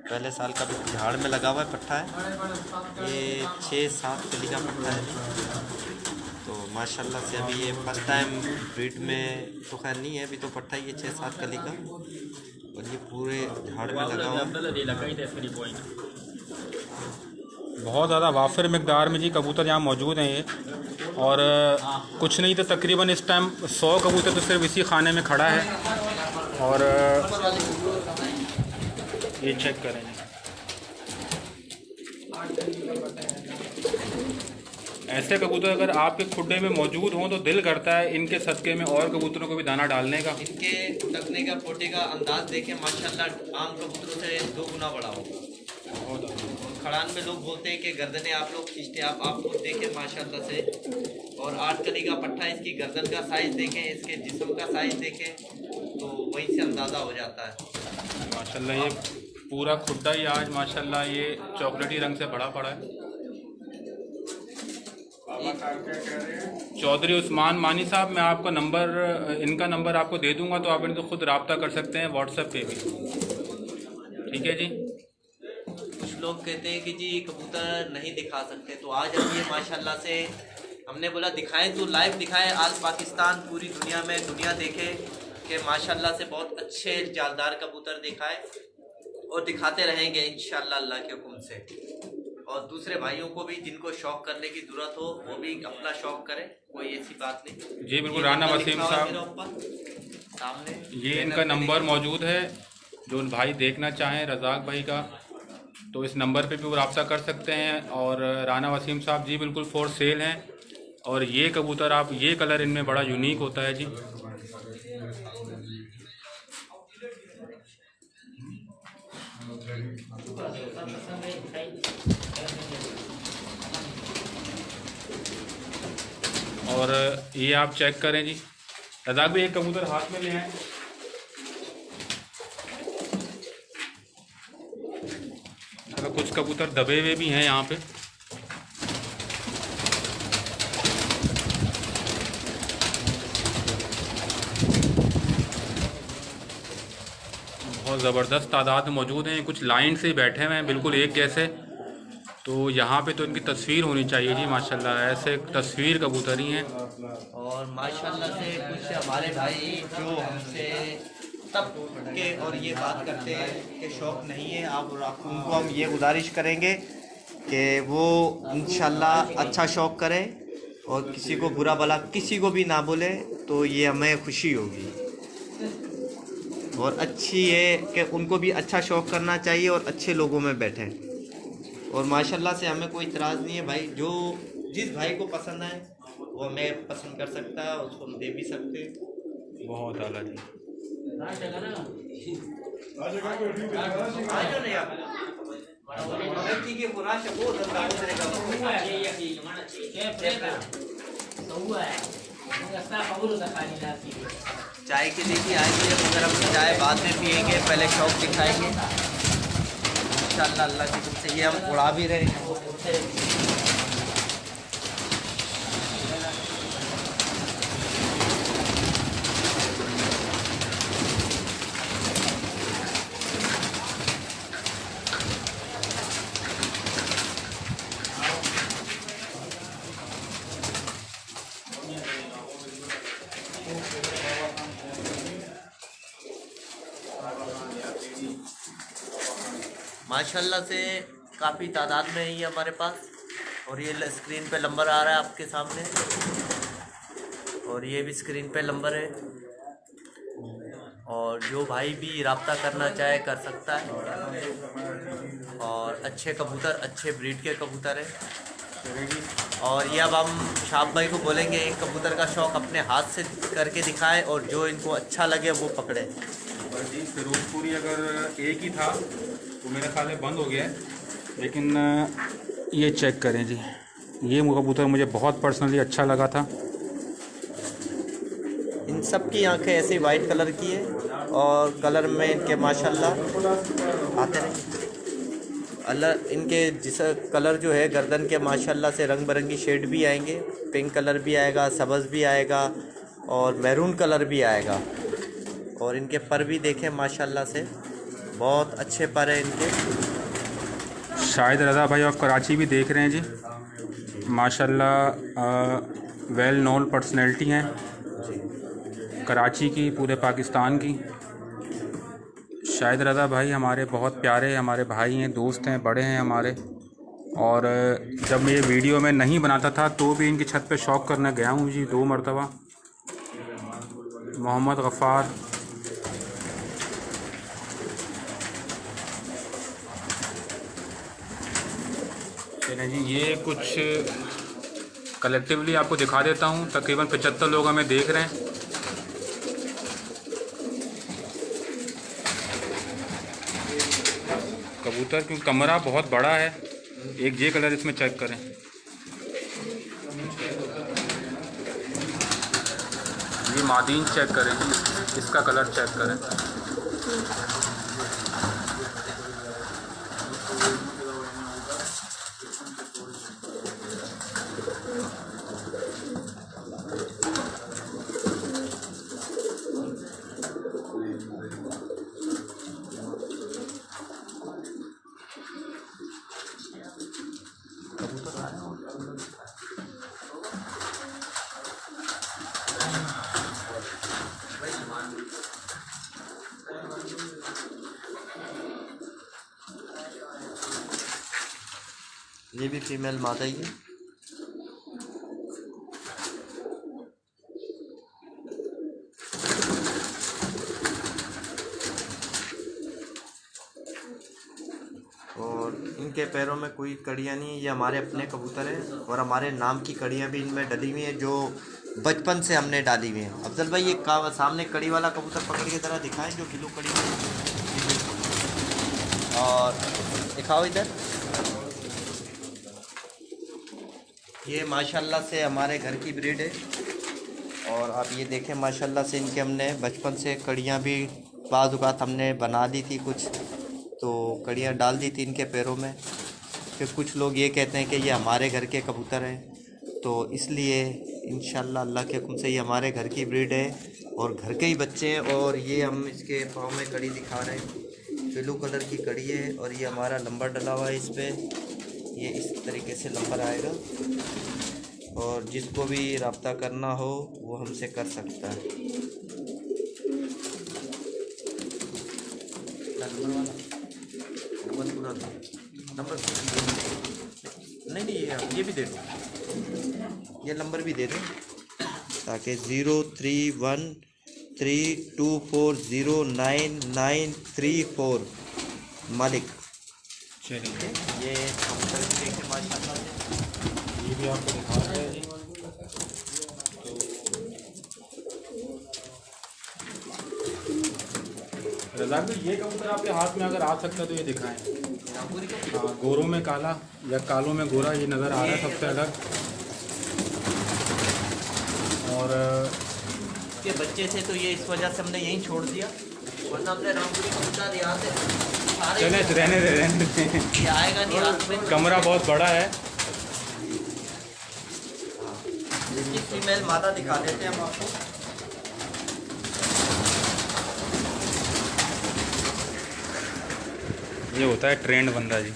पहले साल का भी झाड़ में लगा हुआ है पट्ठा है। ये 6-7 कली का पट्ठा है जी। तो माशाल्लाह से अभी ये फर्स्ट टाइम ब्रीड में तो खैर नहीं है, अभी तो पट्ठा ही है 6-7 कली का, और ये पूरे झाड़ में लगा हुआ है। बहुत ज़्यादा वाफिर मकदार में जी कबूतर यहाँ मौजूद हैं ये। और कुछ नहीं तो तकरीबन इस टाइम 100 कबूतर तो सिर्फ इसी खाने में खड़ा है। और ये चेक करें जी, ऐसे कबूतर अगर आपके खुड्डे में मौजूद हों तो दिल करता है इनके सदके में और कबूतरों को भी दाना डालने का। इनके टकने का पोटे का अंदाज देखें माशाल्लाह आम कबूतरों से 2 गुना बड़ा हो। खड़ान में लोग बोलते हैं कि गर्दनें आप लोग खींचते, आप खुद देखें माशाल्लाह से। और 8 कली का पट्ठा, इसकी गर्दन का साइज़ देखें, इसके जिस्म का साइज़ देखें, तो वहीं से अंदाज़ा हो जाता है माशाल्लाह। ये पूरा खुड्डा ही आज माशाल्लाह ये चॉकलेटी रंग से भरा पड़ा है। चौधरी उस्मान मानी साहब, मैं आपका नंबर, इनका नंबर आपको दे दूंगा, तो आप इनसे खुद रब्ता कर सकते हैं व्हाट्सएप पे भी। ठीक है जी। कुछ लोग कहते हैं कि जी कबूतर नहीं दिखा सकते, तो आज हम ये माशाल्लाह से हमने बोला दिखाएं तो लाइव दिखाएं, आज पाकिस्तान पूरी दुनिया में दुनिया देखे कि माशाल्लाह से बहुत अच्छे जालदार कबूतर दिखाए, और दिखाते रहेंगे इंशाल्लाह अल्लाह के हुक्म से। और दूसरे भाइयों को भी जिनको शौक करने की ज़रूरत हो वो भी अपना शौक करें, कोई ऐसी बात नहीं जी बिल्कुल। राना वसीम साहब, सामने ये इनका नंबर मौजूद है, जो भाई देखना चाहें रज़ाक भाई का, तो इस नंबर पे भी वो रब्ता कर सकते हैं। और राना वसीम साहब जी बिल्कुल फॉर सेल हैं। और ये कबूतर आप, ये कलर इनमें बड़ा यूनिक होता है जी। और ये आप चेक करें जी। रज़ाक भाई एक कबूतर हाथ में ले आए। अगर कुछ कबूतर दबे हुए भी हैं यहाँ पे, बहुत ज़बरदस्त तादाद में मौजूद हैं। कुछ लाइन से बैठे हुए हैं बिल्कुल एक जैसे। तो यहाँ पे तो इनकी तस्वीर होनी चाहिए जी माशाल्लाह, ऐसे तस्वीर कबूतर ही हैं। और माशाल्लाह से कुछ हमारे भाई जो हमसे तब के और ये बात करते हैं कि शौक़ नहीं है, आप उनको हम ये गुजारिश करेंगे कि वो इंशाल्लाह अच्छा शौक़ करें और किसी को बुरा भला किसी को भी ना बोले, तो ये हमें खुशी होगी। और अच्छी है कि उनको भी अच्छा शौक़ करना चाहिए और अच्छे लोगों में बैठें। और माशाल्लाह से हमें कोई इतराज़ नहीं है भाई, जो जिस भाई को पसंद है वो हमें पसंद कर सकता है, उसको हम दे भी सकते हैं। बहुत आला जी। चाय के लिए भी आएंगे, अगर हम चाय बाद में पियेंगे, पहले शौक़ दिखाएंगे इंशाअल्लाह अल्लाह की तरफ से। ये हम उड़ा भी रहे हैं। माशाल्लाह से काफ़ी तादाद में है ये हमारे पास। और ये स्क्रीन पे नंबर आ रहा है आपके सामने, और ये भी स्क्रीन पे नंबर है। और जो भाई भी रब्ता करना चाहे कर सकता है। और अच्छे कबूतर, अच्छे ब्रीड के कबूतर हैं। और ये अब हम शाब भाई को बोलेंगे एक कबूतर का शौक़ अपने हाथ से करके दिखाएं, और जो इनको अच्छा लगे वो पकड़े। जी फिरोजपुरी अगर एक ही था तो मेरे ख्याल में बंद हो गया है, लेकिन ये चेक करें जी, ये कबूतर मुझे बहुत पर्सनली अच्छा लगा था। इन सब की आंखें ऐसे वाइट कलर की है, और कलर में इनके माशाल्लाह आते रहे अल्लाह, इनके जिस कलर जो है गर्दन के माशाल्लाह से रंग बिरंगी शेड भी आएंगे, पिंक कलर भी आएगा, सब्ज़ भी आएगा, और मैरून कलर भी आएगा। और इनके पर भी देखें माशाल्लाह से बहुत अच्छे पर है इनके। शाहिद रज़ा भाई और कराची भी देख रहे हैं जी, माशाल्लाह वेल नोन पर्सनैलिटी हैं कराची की, पूरे पाकिस्तान की। शाहिद रज़ा भाई हमारे बहुत प्यारे हमारे भाई हैं, दोस्त हैं, बड़े हैं हमारे। और जब मैं ये वीडियो में नहीं बनाता था तो भी इनकी छत पे शौक करने गया हूँ जी 2 मरतबा। मोहम्मद गफ़ार, चलें जी, ये कुछ कलेक्टिवली आपको दिखा देता हूँ। तकरीबन 75 लोग हमें देख रहे हैं। कबूतर क्योंकि कमरा बहुत बड़ा है, एक ये कलर इसमें चेक करें, ये मादीन चेक करें जी, इसका कलर चेक करें। ये भी फीमेल मादा ही है। और इनके पैरों में कोई कड़ियाँ नहीं है, ये हमारे अपने कबूतर हैं और हमारे नाम की कड़ियाँ भी इनमें डली हुई हैं, जो बचपन से हमने डाली हुई हैं। अफजल भाई, ये सामने कड़ी वाला कबूतर पकड़ के तरह दिखाएं, जो ब्लू कड़ी है। और दिखाओ इधर। ये माशाल्लाह से हमारे घर की ब्रीड है। और आप ये देखें, माशाल्लाह से इनके हमने बचपन से कड़ियाँ भी बाज़ औक़ात हमने बना दी थी कुछ, तो कड़ियाँ डाल दी थी इनके पैरों में। फिर कुछ लोग ये कहते हैं कि ये हमारे घर के कबूतर हैं, तो इसलिए इंशाल्लाह अल्लाह के हुक्म से ये हमारे घर की ब्रीड है और घर के ही बच्चे हैं। और ये हम इसके पाँव में कड़ी दिखा रहे हैं, ब्लू कलर की कड़ी है और ये हमारा नंबर डला हुआ है इस पर। ये इस तरीके से नंबर आएगा और जिसको भी रब्ता करना हो वो हमसे कर सकता है। नंबर पूरा दो, नंबर नहीं, ये भी दे दो, ये नंबर भी दे दो ताकि 031324099934 मालिक। चलिए ये कबूतर भी देखें माशाल्लाह से, ये भी आपको दिखा रहे हैं जी। रज़ाक भाई, ये कबूतर आपके हाथ में अगर आ सकता है तो ये दिखाएं। हाँ, गोरों में काला या कालों में गोरा ये नज़र आ रहा है सबसे अलग। और के बच्चे थे तो ये इस वजह से हमने यहीं छोड़ दिया, वरना हमने रामपुरी कबूतर यहाँ से सारे चले रहने दे ये आएगा नहीं रात में। कमरा बहुत बड़ा है। इसकी फीमेल मादा दिखा देते हैं हम आपको। ये होता है ट्रेंड बंदा जी।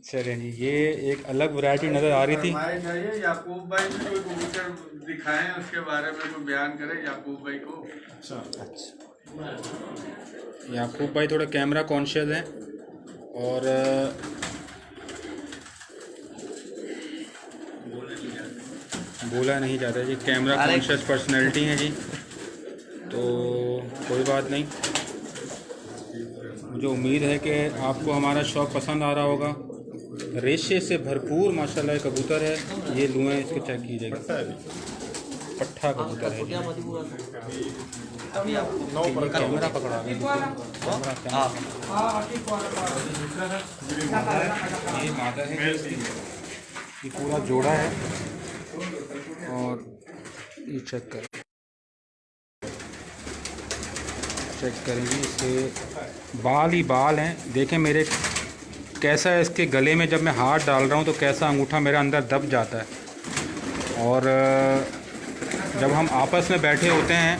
चलें जी, ये एक अलग वैरायटी नज़र आ रही थी। याकूब भाई भी कोई कबूतर दिखाएं, उसके बारे में कोई बयान करें याकूब भाई को। अच्छा, याकूब भाई थोड़ा कैमरा कॉन्शियस हैं और बोला नहीं जाता जी, कैमरा कॉन्शियस पर्सनैलिटी हैं जी, तो कोई बात नहीं। मुझे उम्मीद है कि आपको हमारा शौक़ पसंद आ रहा होगा। रेशे से भरपूर माशाल्लाह कबूतर है। ये लुएँ इसको चेक कीजिएगा, पट्ठा कबूतर है। कैमरा पकड़ा ये मादा है, ये पूरा जोड़ा है। और ये चेक करेंगे, इसके बाल ही बाल हैं। देखें मेरे कैसा है, इसके गले में जब मैं हाथ डाल रहा हूँ तो कैसा अंगूठा मेरा अंदर दब जाता है। और जब हम आपस में बैठे होते हैं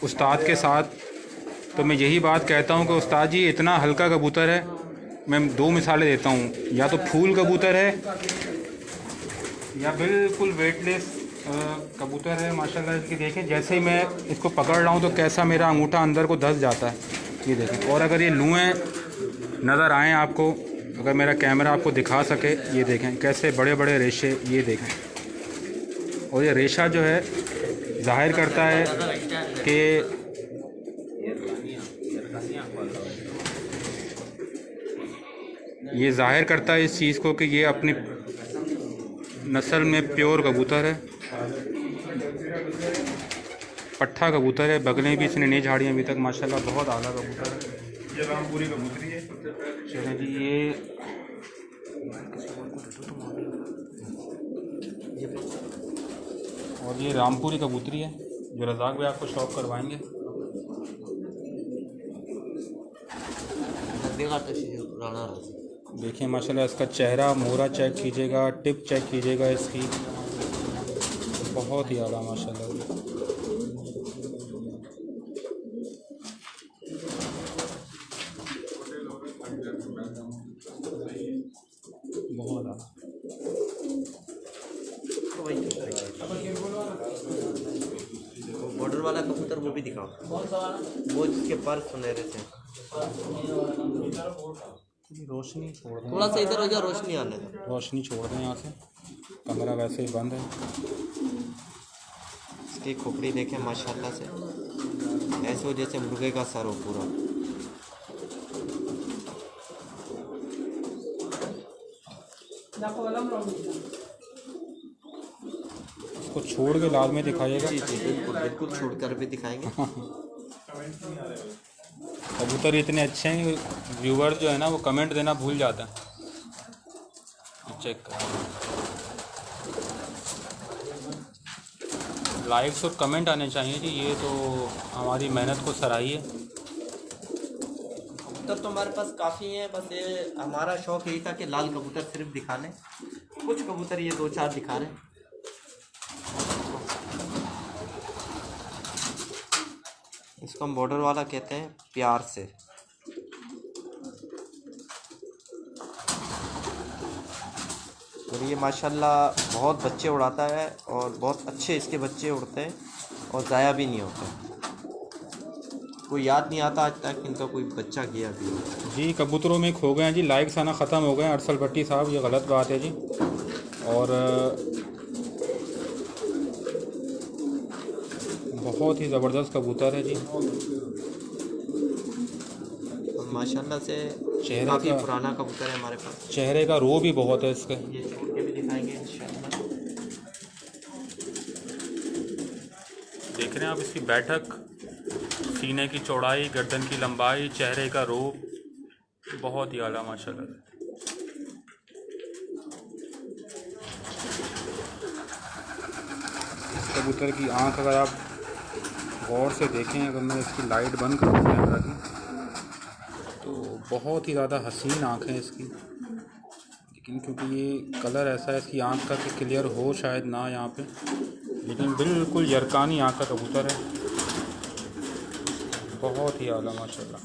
उस्ताद के साथ तो मैं यही बात कहता हूँ कि उस्ताद जी इतना हल्का कबूतर है। मैं 2 मिसालें देता हूँ, या तो फूल कबूतर है या बिल्कुल वेटलेस कबूतर है। माशाल्लाह इसकी देखें, जैसे ही मैं इसको पकड़ रहा हूँ तो कैसा मेरा अंगूठा अंदर को धंस जाता है, ये देखें। और अगर ये लुएँ नज़र आएँ आपको, अगर मेरा कैमरा आपको दिखा सके, ये देखें कैसे बड़े बड़े रेशे, ये देखें। और ये रेशा जो है ज़ाहिर करता है कि ये ज़ाहिर करता है इस चीज़ को कि ये अपनी नस्ल में प्योर कबूतर है, पट्ठा कबूतर है। बगलें भी इसने नहीं झाड़ी अभी तक, माशाल्लाह बहुत आला कबूतर है। ये रामपुरी कबूतरी है। चलें जी, ये और ये रामपुरी कबूतरी है जो रज़ाक भाई आपको शौक करवाएंगे। देखिए माशाल्लाह इसका चेहरा, मोहरा चेक कीजिएगा, टिप चेक कीजिएगा इसकी, बहुत ही आला माशाल्लाह। बहुत आला। बॉर्डर वाला कबूतर वो भी दिखाओ, वो जिसके पर सुनहरे थे। रोशनी छोड़ दें, थोड़ा सा इधर हो जाओ, रोशनी आने दो। रोशनी छोड़ दें यहाँ से, कमरा वैसे ही बंद है। इसकी खोपड़ी देखें माशाल्लाह से, ऐसे हो जैसे मुर्गे का सर हो पूरा। इसको छोड़ के लाद में दिखाइएगा। जी जी बिल्कुल बिल्कुल, छोड़ कर भी दिखाएंगे। कबूतर इतने अच्छे हैं, व्यूवर जो है ना वो कमेंट देना भूल जाता है। चेक कर, लाइक्स और कमेंट आने चाहिए जी, ये तो हमारी मेहनत को सराहिए। कबूतर तो हमारे पास काफ़ी हैं, बस ये हमारा शौक यही था कि लाल कबूतर सिर्फ दिखाने। कुछ कबूतर ये 2-4 दिखा रहे हैं। इसको हम बॉर्डर वाला कहते हैं प्यार से। और ये माशाल्लाह बहुत बच्चे उड़ाता है और बहुत अच्छे इसके बच्चे उड़ते हैं और ज़ाया भी नहीं होते। कोई याद नहीं आता आज तक इनका कोई बच्चा गया भी हो। जी कबूतरों में खो गए हैं जी, लाइक्स आना ख़त्म हो गए हैं अरसल भट्टी साहब, ये गलत बात है जी। और बहुत ही ज़बरदस्त कबूतर है जी, माशाल्लाह से चेहरे काफ़ी का पुराना कबूतर है हमारे पास। चेहरे का रो भी बहुत है इसके। ये छोड़ के भी दिखाएंगे इंशाल्लाह। देख रहे हैं आप इसकी बैठक, सीने की चौड़ाई, गर्दन की लंबाई, चेहरे का रूप, बहुत ही आला माशाल्लाह। इस कबूतर की आंख अगर आप गौर से देखें, अगर मैं इसकी लाइट बंद करूँ कैमरा की, तो बहुत ही ज़्यादा हसीन आँख है इसकी। लेकिन क्योंकि ये कलर ऐसा है इसकी आँख का कि क्लियर हो शायद ना यहाँ पे, लेकिन बिल्कुल यरकानी आँख का कबूतर है, बहुत ही आला माशाल्लाह।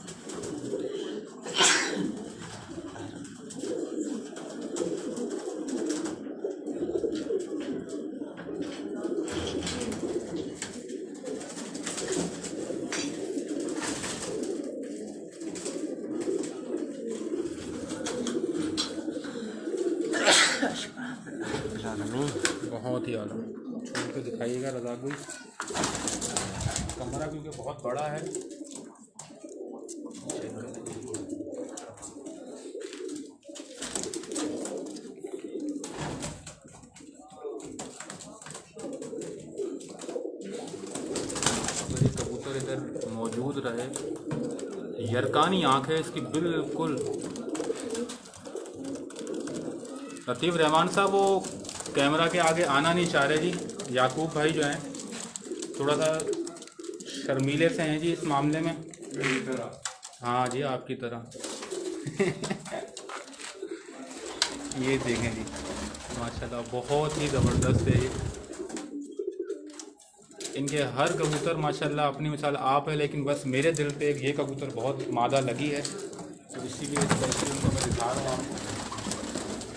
बहुत ही आला, छोड़ के दिखाइएगा रज़ाक भाई, कमरा क्योंकि बहुत बड़ा है। अगर ये कबूतर इधर मौजूद रहे, यरकानी आँख है इसकी बिल्कुल। लतीफ़ रहमान साहब वो कैमरा के आगे आना नहीं चाह रहे जी, याकूब भाई जो हैं थोड़ा सा शर्मीले से हैं जी इस मामले में। हाँ जी आपकी तरह। ये देखें जी माशाल्लाह बहुत ही ज़बरदस्त है ये। इनके हर कबूतर माशाल्लाह अपनी मिसाल आप है, लेकिन बस मेरे दिल पे एक ये कबूतर बहुत मादा लगी है, तो इसीलिए स्पेशली उनको मैं दिखा रहा हूँ।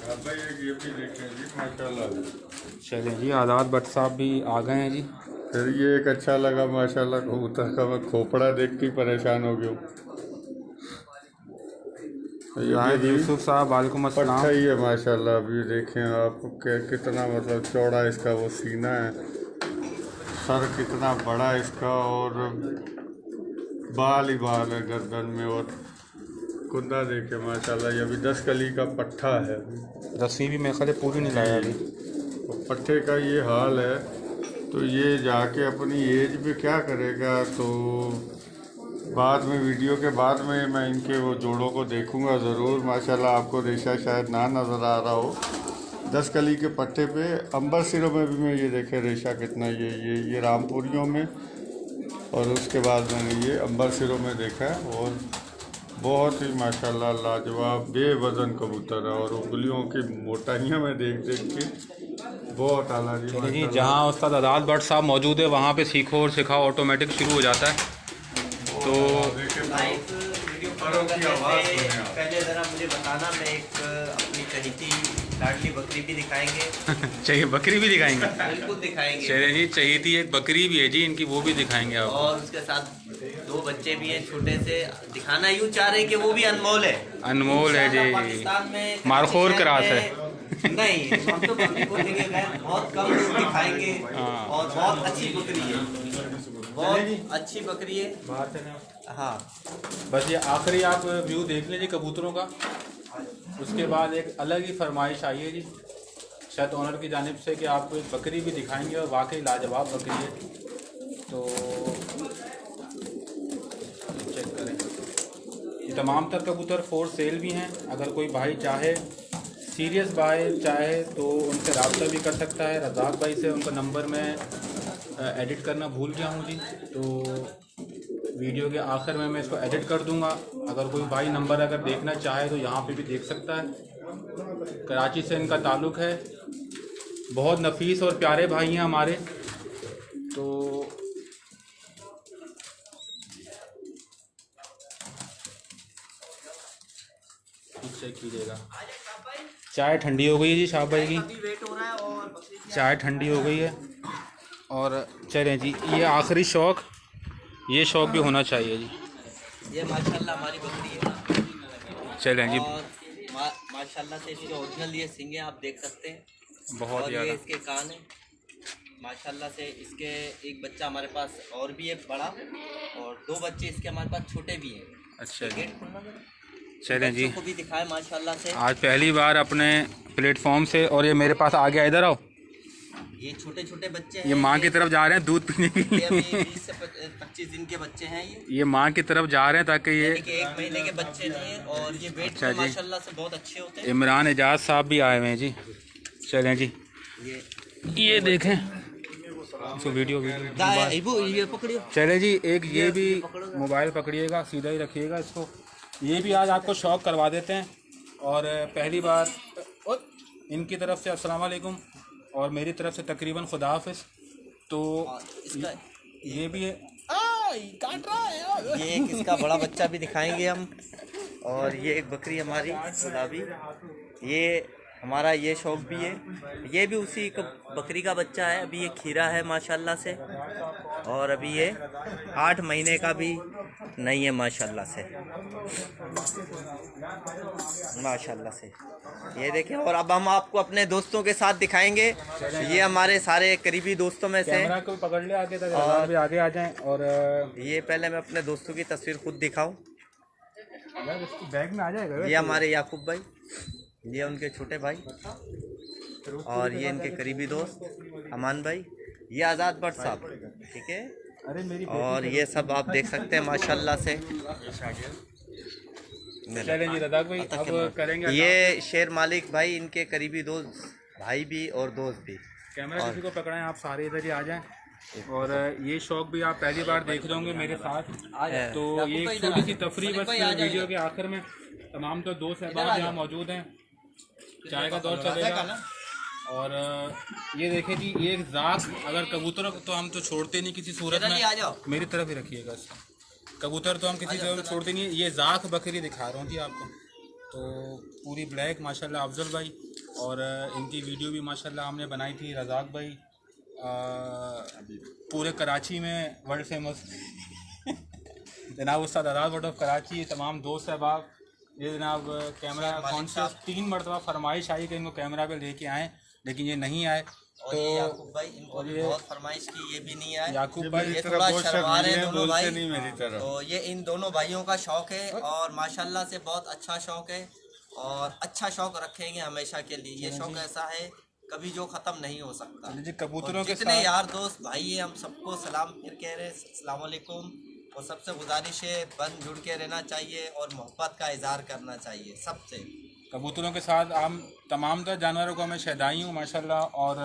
अब भाई ये भी देखें जी माशाल्लाह। चलें जी, आज़ाद भट्ट साहब भी आ गए हैं जी। फिर ये एक अच्छा लगा माशाल्लाह कबूतर का, मैं खोपड़ा देख के परेशान हो गया। जाहिद यूसुफ साहब वालेकुम अस्सलाम। पट्टा ही है माशाल्लाह। अभी देखें आप कितना मतलब चौड़ा इसका वो सीना है, सर कितना बड़ा इसका, और बाल ही बाल है गर्दन में, और कुंदा देखे माशाल्लाह। ये अभी 10 कली का पट्टा है। 10वीं भी मेरे ख्याल से पूरी नहीं लाया अभी। और पट्टे का ये हाल है, तो ये जाके अपनी एज में क्या करेगा। तो बाद में वीडियो के बाद में मैं इनके वो जोड़ों को देखूंगा ज़रूर। माशाल्लाह आपको रेशा शायद ना नज़र आ रहा हो, 10 कली के पट्टे पे। अंबर सिरों में भी मैं ये देखे रेशा कितना, ये रामपुरियों में, और उसके बाद मैंने ये अंबर सिरों में देखा है। और बहुत ही माशाल्लाह लाजवाब बेवजन कबूतर है, और उंगलियों की मोटाइयाँ में देख के बहुत आला जी। चलिए जी, जहाँ उस्ताद आज़ाद भट्ट साहब मौजूद है वहाँ पे सीखो और सिखाओ ऑटोमेटिक शुरू हो जाता है। तो लाइव वीडियो फॉलो करने से पहले ज़रा मुझे बताना, मैं एक अपनी चहेती लाडली बकरी भी दिखाएंगे। चाहिए बकरी भी दिखाएंगे? बिल्कुल दिखाएंगे। चलिए जी, चहेती एक बकरी भी है जी इनकी, वो भी दिखाएंगे आप। और उसके साथ 2 बच्चे भी हैं छोटे से। दिखाना यूँ चाह रहे हैं कि वो भी अनमोल है। अनमोल है जी, पाकिस्तान में मारखोर क्रास है। नहीं, हम तो बकरी को देंगे, बहुत कम लोग दिखाएंगे। और बहुत अच्छी बकरी है, बहुत अच्छी बकरी है। हाँ, बस ये आखिरी आप व्यू देख लीजिए कबूतरों का, उसके बाद एक अलग ही फरमाइश आई है जी शायद ऑनर की जानिब से कि आपको एक बकरी भी दिखाएंगे, और वाकई लाजवाब बकरी है। तो चेक करें, ये तमाम तर कबूतर फॉर सेल भी हैं। अगर कोई भाई चाहे, सीरियस भाई चाहे, तो उनसे रब्ता भी कर सकता है। रज़ाक भाई से उनका नंबर मैं एडिट करना भूल गया हूँ जी, तो वीडियो के आखिर में मैं इसको एडिट कर दूंगा। अगर कोई भाई नंबर अगर देखना चाहे तो यहाँ पे भी देख सकता है। कराची से इनका ताल्लुक़ है, बहुत नफीस और प्यारे भाई हैं हमारे। तो चेक कीजिएगा। चाय ठंडी हो गई है जी शाह भाई की, चाय ठंडी हो गई है। और चलें जी, ये आखिरी शौक़, ये शौक़ भी होना चाहिए जी। ये माशाल्लाह हमारी बकरी है। चलें जी, और माशाल्लाह से इसके ओरिजिनल ये सिंगे आप देख सकते हैं, बहुत और ज़्यादा। ये इसके कान है माशाल्लाह से। इसके एक बच्चा हमारे पास और भी है बड़ा, और 2 बच्चे इसके हमारे पास छोटे भी हैं। अच्छा जी, गेट खोलना जरा। चलें जी, बच्चों को भी दिखाए माशाल्लाह से। आज पहली बार अपने प्लेटफॉर्म से, और ये मेरे पास आ गया, इधर आओ। ये छोटे छोटे बच्चे हैं, ये माँ की तरफ जा रहे हैं दूध पीने ये की। अभी 20 से 25 दिन के बच्चे हैं। ये माँ की तरफ जा रहे हैं ताकि ये, यानी कि 1 महीने के बच्चे नहीं है, और ये वेट अच्छा में जी। माशाल्लाह से बहुत अच्छे होते हैं। इमरान एजाज साहब भी आए हुए हैं जी। चलें जी, ये देखें इसको, वीडियो ये पकड़ियो। चले जी, एक ये भी मोबाइल पकड़िएगा, सीधा ही रखिएगा इसको। ये भी आज आपको शौक़ करवा देते हैं। और पहली बार इनकी तरफ से अस्सलाम वालेकुम, और मेरी तरफ से तकरीबन खुदा हाफिज़। तो ये भी है, काट रहा है। ये एक इसका बड़ा बच्चा भी दिखाएंगे हम। और ये एक बकरी हमारी गुलाबी, ये हमारा ये शौक भी है। ये भी उसी बकरी का बच्चा है। अभी ये खीरा है माशाल्लाह से, और अभी ये 8 महीने का भी नहीं है माशाल्लाह से, माशाल्लाह से। ये देखें, और अब हम आपको अपने दोस्तों के साथ दिखाएंगे। ये हमारे सारे करीबी दोस्तों में से, कैमरा को पकड़ ले आगे तक, और भी आगे आ जाएं। और ये पहले मैं अपने दोस्तों की तस्वीर खुद दिखाऊं। बैग में आ जाएगा। ये हमारे याकूब भाई, ये उनके छोटे भाई, और ये इनके करीबी दोस्त अमान भाई, ये आज़ाद भट्ट साहब, ठीक है। अरे मेरी, और ये सब आप देख सकते हैं माशाल्लाह से। चलें जी रज़ाक भाई, अब करेंगे ये शेर मालिक भाई, इनके करीबी दोस्त भाई भी और दोस्त भी। कैमरा किसी को पकड़ाएं, आप सारे इधर ही आ जाएं। और ये शौक़ भी आप पहली बार देख रहे होंगे मेरे साथ। तो ये एक छोटी सी तफरी बस वीडियो के आखिर में। तमाम तो दोस्त अहबाब यहाँ मौजूद हैं, चाय का दौर चलेगा। और ये देखें जी, एक जात अगर कबूतर तो हम तो छोड़ते नहीं किसी सूरत इधर ही आ जाओ। में। मेरी तरफ ही रखिएगा इसको। कबूतर तो हम किसी सूरत में छोड़ते नहीं। ये जात बकरी दिखा रहा हूँ जी आपको, तो पूरी ब्लैक माशाल्लाह अफजल भाई, और इनकी वीडियो भी माशाल्लाह हमने बनाई थी रज़ाक भाई, पूरे कराची में वर्ल्ड फेमस जनाब उस्ताद आज़ाद वर्ड ऑफ कराची, तमाम दोस्त अहबाब, ये जनाब कैमरा कॉन्शियस 3 मरतबा फरमाइश आई कि इनको कैमरा पे लेके आएँ, लेकिन ये नहीं आए। और ये याकूब भाई, इनको भी बहुत फरमाइश की, ये भी नहीं आए। याकूब भाई ये तरफ थोड़ा बहुत शर्मा रहे हैं शर्मीले, दोनों बोलते भाई, नहीं मेरी तरफ। तो ये इन दोनों भाइयों का शौक है और माशाल्लाह से बहुत अच्छा शौक है और अच्छा शौक रखेंगे हमेशा के लिए। ये शौक ऐसा है कभी जो ख़त्म नहीं हो सकता। जी कबूतरों और के जितने साथ यार दोस्त भाई है, हम सबको सलाम फिर कह रहे हैं, अस्सलाम वालेकुम। और सबसे गुजारिश है बन जुड़ के रहना चाहिए और मोहब्बत का इजहार करना चाहिए सबसे। कबूतरों के साथ हम तमाम तर जानवरों को मैं शहदाई हूँ माशाल्लाह। और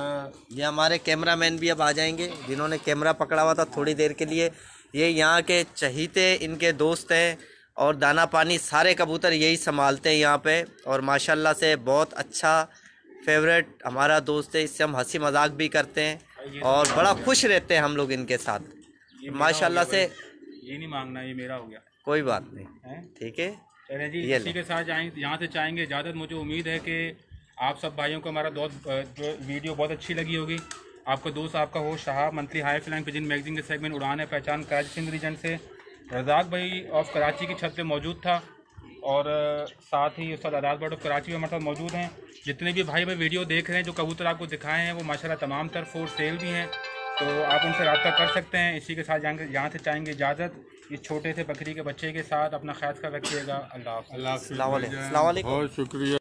ये हमारे कैमरामैन भी अब आ जाएंगे, जिन्होंने कैमरा पकड़ा हुआ था थोड़ी देर के लिए। ये यहाँ के चहीते इनके दोस्त हैं और दाना पानी सारे कबूतर यही संभालते हैं यहाँ पे। और माशाल्लाह से बहुत अच्छा फेवरेट हमारा दोस्त है, इससे हम हंसी मजाक भी करते हैं और बड़ा खुश रहते हैं हम लोग इनके साथ माशाल्लाह से। ये नहीं मांगना, ये मेरा हो गया, कोई बात नहीं, है ठीक है। चले जी। ये इसी के साथ जाएंगे, यहाँ से चाहेंगे इजाज़त। मुझे उम्मीद है कि आप सब भाइयों को हमारा दोस्त जो वीडियो बहुत अच्छी लगी होगी। आपका दोस्त आपका host Shahab, monthly high flying pigeon magazine के सेगमेंट उड़ान है पहचान कराची सिंध रीजन से रज़ाक भाई ऑफ कराची की छत पे मौजूद था, और साथ ही उस्ताद आज़ाद बर्ड ऑफ कराची में हमारे साथ मौजूद हैं। जितने भी भाई वीडियो देख रहे हैं, जो कबूतर आपको दिखाए हैं, वो माशाल्लाह तमाम तर फोर सेल भी हैं, तो आप उनसे रब्ता कर सकते हैं। इसी के साथ यहाँ से चाहेंगे इजाज़त। इस छोटे से बकरी के बच्चे के साथ अपना ख्याल रखिएगा। अल्लाह हाफ़िज़। अल्लाह हाफ़िज़ अस्सलाम भाईजान, वालेकुम। बहुत शुक्रिया।